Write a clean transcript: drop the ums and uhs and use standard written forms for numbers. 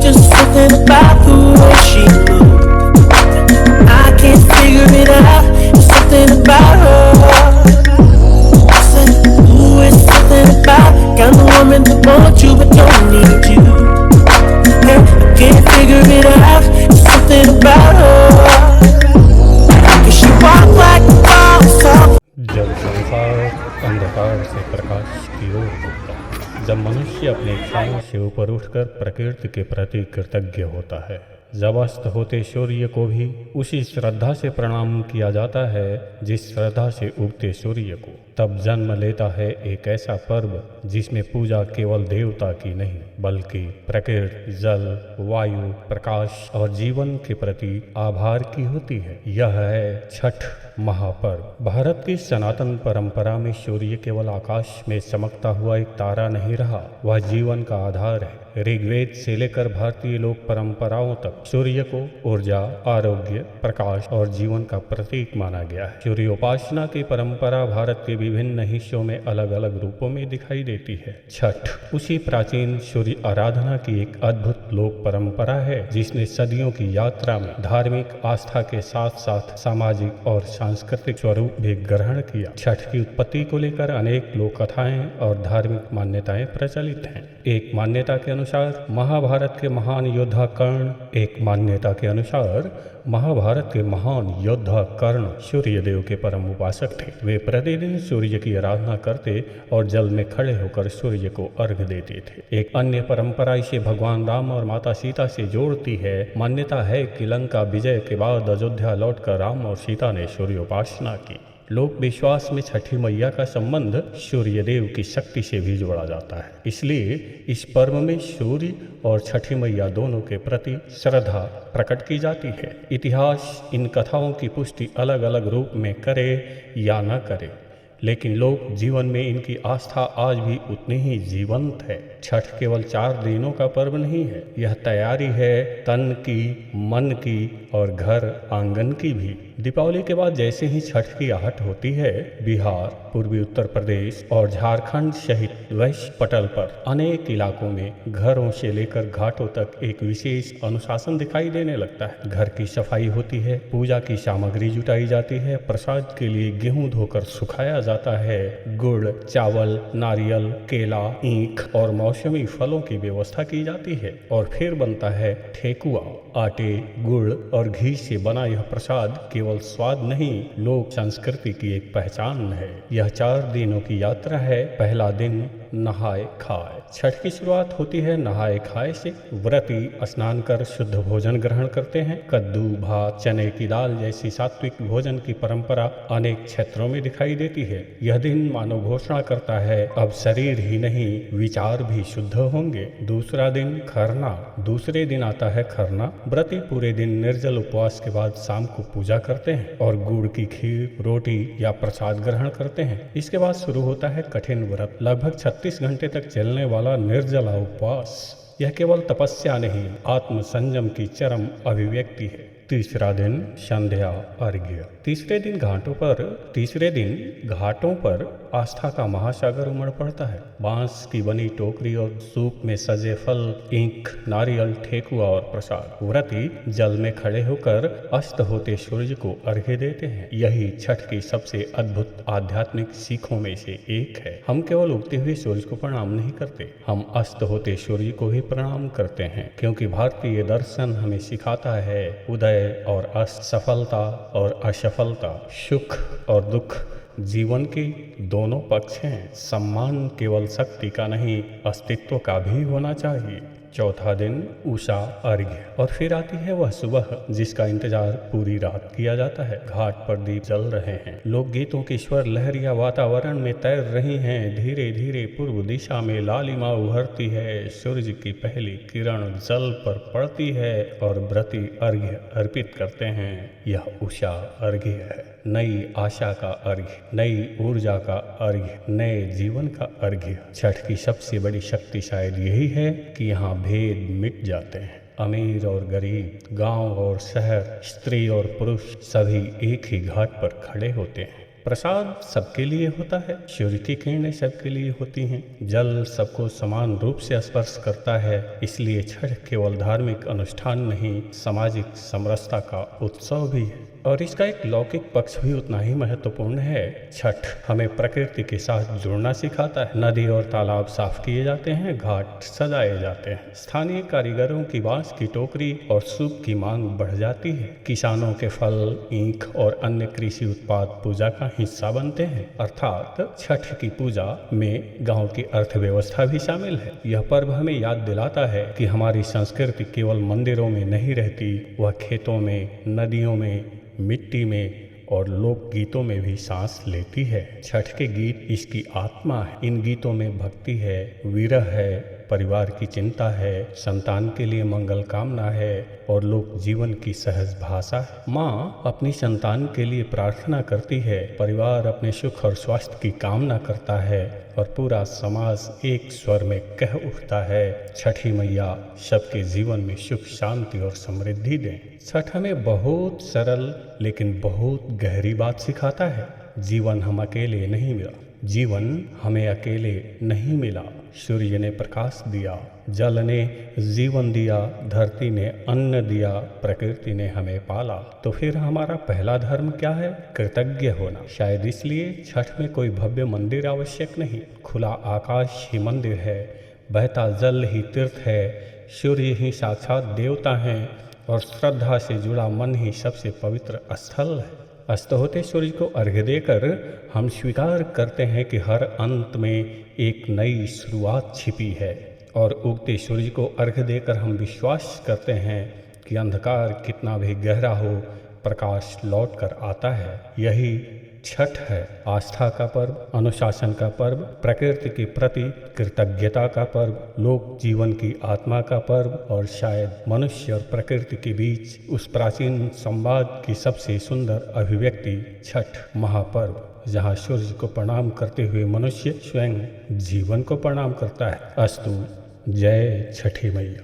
Just something about the way she moves. I can't figure it out. There's something about her. I said, ooh, it's something about kind of woman that wants you but don't need you. Yeah, I can't figure it out. There's something about her. 'Cause she walk like a boss. जब संसार अंधकार से प्रकाश की ओर होता है, जब मनुष्य अपने इच्छाओं से ऊपर उठकर प्रकृति के प्रति कृतज्ञ होता है, जब अस्त होते सूर्य को भी उसी श्रद्धा से प्रणाम किया जाता है जिस श्रद्धा से उगते सूर्य को, तब जन्म लेता है एक ऐसा पर्व जिसमें पूजा केवल देवता की नहीं बल्कि प्रकृति, जल, वायु, प्रकाश और जीवन के प्रति आभार की होती है। यह है छठ महापर्व। भारत की सनातन परंपरा में सूर्य केवल आकाश में चमकता हुआ एक तारा नहीं रहा, वह जीवन का आधार है। ऋग्वेद से लेकर भारतीय लोक परंपराओं तक सूर्य को ऊर्जा, आरोग्य, प्रकाश और जीवन का प्रतीक माना गया है। सूर्य उपासना की परंपरा भारत के विभिन्न हिस्सों में अलग अलग रूपों में दिखाई देती है। छठ उसी प्राचीन सूर्य आराधना की एक अद्भुत लोक परंपरा है जिसने सदियों की यात्रा में धार्मिक आस्था के साथ साथ सामाजिक और सांस्कृतिक स्वरूप भी ग्रहण किया। छठ की उत्पत्ति को लेकर अनेक लोक कथाएं और धार्मिक मान्यताएं प्रचलित हैं। एक मान्यता के अनुसार महाभारत के महान योद्धा कर्ण सूर्यदेव के परम उपासक थे। वे प्रतिदिन सूर्य की आराधना करते और जल में खड़े होकर सूर्य को अर्घ्य देते थे। एक अन्य परंपरा इसे भगवान राम और माता सीता से जोड़ती है। मान्यता है कि लंका विजय के बाद अयोध्या लौटकर राम और सीता ने सूर्य उपासना की। लोक विश्वास में छठी मैया का संबंध सूर्यदेव की शक्ति से भी जोड़ा जाता है, इसलिए इस पर्व में सूर्य और छठी मैया दोनों के प्रति श्रद्धा प्रकट की जाती है। इतिहास इन कथाओं की पुष्टि अलग अलग रूप में करे या न करे, लेकिन लोक जीवन में इनकी आस्था आज भी उतनी ही जीवंत है। छठ केवल 4 दिनों का पर्व नहीं है, यह तैयारी है तन की, मन की और घर आंगन की भी। दीपावली के बाद जैसे ही छठ की आहट होती है, बिहार, पूर्वी उत्तर प्रदेश और झारखंड सहित वैश्य पटल पर अनेक इलाकों में घरों से लेकर घाटों तक एक विशेष अनुशासन दिखाई देने लगता है। घर की सफाई होती है, पूजा की सामग्री जुटाई जाती है, प्रसाद के लिए गेहूं धोकर सुखाया जाता है, गुड़, चावल, नारियल, केला, ईख और मौसमी फलों की व्यवस्था की जाती है और फिर बनता है ठेकुआ। आटे, गुड़ और घी से बना यह प्रसाद केवल स्वाद नहीं, लोक संस्कृति की एक पहचान है। यह 4 दिनों की यात्रा है। पहला दिन नहाए खाए। छठ की शुरुआत होती है नहाए खाए से। व्रती स्नान कर शुद्ध भोजन ग्रहण करते हैं। कद्दू, भात, चने की दाल जैसी सात्विक भोजन की परंपरा अनेक क्षेत्रों में दिखाई देती है। यह दिन मानव घोषणा करता है, अब शरीर ही नहीं विचार भी शुद्ध होंगे। दूसरा दिन खरना। दूसरे दिन आता है खरना। व्रती पूरे दिन निर्जल उपवास के बाद शाम को पूजा करते हैं और गुड़ की खीर, रोटी या प्रसाद ग्रहण करते हैं। इसके बाद शुरू होता है कठिन व्रत, लगभग 36 घंटे तक चलने वाला निर्जला उपवास। यह केवल तपस्या नहीं, आत्म संयम की चरम अभिव्यक्ति है। तीसरा दिन संध्या अर्घ्य। तीसरे दिन घाटों पर आस्था का महासागर उमड़ पड़ता है। बांस की बनी टोकरी और सूप में सजे फल, ईख, नारियल, ठेकुआ और प्रसाद। व्रती जल में खड़े होकर अस्त होते सूर्य को अर्घ्य देते हैं। यही छठ की सबसे अद्भुत आध्यात्मिक सीखों में से एक है। हम केवल उगते हुए सूर्य को प्रणाम नहीं करते, हम अस्त होते सूर्य को भी प्रणाम करते हैं, क्योंकि भारतीय दर्शन हमें सिखाता है उदय और अस्त, सफलता और असफलता, सुख और दुख जीवन के दोनों पक्ष हैं। सम्मान केवल शक्ति का नहीं, अस्तित्व का भी होना चाहिए। चौथा दिन उषा अर्घ्य। और फिर आती है वह सुबह जिसका इंतजार पूरी रात किया जाता है। घाट पर दीप जल रहे हैं, लोकगीतों की स्वर लहरियां वातावरण में तैर रही हैं। धीरे धीरे पूर्व दिशा में लालिमा उभरती है, सूर्य की पहली किरण जल पर पड़ती है और व्रती अर्घ्य अर्पित करते हैं। यह उषा अर्घ्य है, नई आशा का अर्घ्य, नई ऊर्जा का अर्घ्य, नए जीवन का अर्घ्य। छठ की सबसे बड़ी शक्ति शायद यही है कि यहाँ भेद मिट जाते हैं। अमीर और गरीब, गांव और शहर, स्त्री और पुरुष सभी एक ही घाट पर खड़े होते हैं। प्रसाद सबके लिए होता है, सूर्य की किरणें सबके लिए होती हैं, जल सबको समान रूप से स्पर्श करता है। इसलिए छठ केवल धार्मिक अनुष्ठान नहीं, सामाजिक समरसता का उत्सव भी है। और इसका एक लौकिक पक्ष भी उतना ही महत्वपूर्ण है। छठ हमें प्रकृति के साथ जुड़ना सिखाता है। नदी और तालाब साफ किए जाते हैं, घाट सजाए जाते हैं, स्थानीय कारीगरों की बांस की टोकरी और सूप की मांग बढ़ जाती है। किसानों के फल, ईख और अन्य कृषि उत्पाद पूजा का हिस्सा बनते हैं। अर्थात छठ की पूजा में गांव की अर्थव्यवस्था भी शामिल है। यह पर्व हमें याद दिलाता है कि हमारी संस्कृति केवल मंदिरों में नहीं रहती, वह खेतों में, नदियों में, मिट्टी में और लोक गीतों में भी सांस लेती है। छठ के गीत इसकी आत्मा है। इन गीतों में भक्ति है, विरह है, परिवार की चिंता है, संतान के लिए मंगल कामना है और लोक जीवन की सहज भाषा है। माँ अपनी संतान के लिए प्रार्थना करती है, परिवार अपने सुख और स्वास्थ्य की कामना करता है और पूरा समाज एक स्वर में कह उठता है, छठी मैया सबके जीवन में सुख, शांति और समृद्धि दें। छठ हमें बहुत सरल लेकिन बहुत गहरी बात सिखाता है। जीवन हम अकेले नहीं मिला, जीवन हमें अकेले नहीं मिला। सूर्य ने प्रकाश दिया, जल ने जीवन दिया, धरती ने अन्न दिया, प्रकृति ने हमें पाला। तो फिर हमारा पहला धर्म क्या है? कृतज्ञ होना। शायद इसलिए छठ में कोई भव्य मंदिर आवश्यक नहीं, खुला आकाश ही मंदिर है, बहता जल ही तीर्थ है, सूर्य ही साक्षात देवता हैं और श्रद्धा से जुड़ा मन ही सबसे पवित्र स्थल है। अस्त होते सूर्य को अर्घ्य देकर हम स्वीकार करते हैं कि हर अंत में एक नई शुरुआत छिपी है और उगते सूर्य को अर्घ्य देकर हम विश्वास करते हैं कि अंधकार कितना भी गहरा हो, प्रकाश लौट कर आता है। यही छठ है, आस्था का पर्व, अनुशासन का पर्व, प्रकृति के प्रति कृतज्ञता का पर्व, लोक जीवन की आत्मा का पर्व और शायद मनुष्य और प्रकृति के बीच उस प्राचीन संवाद की सबसे सुंदर अभिव्यक्ति छठ महापर्व, जहाँ सूर्य को प्रणाम करते हुए मनुष्य स्वयं जीवन को प्रणाम करता है। अस्तु, जय छठी मैया।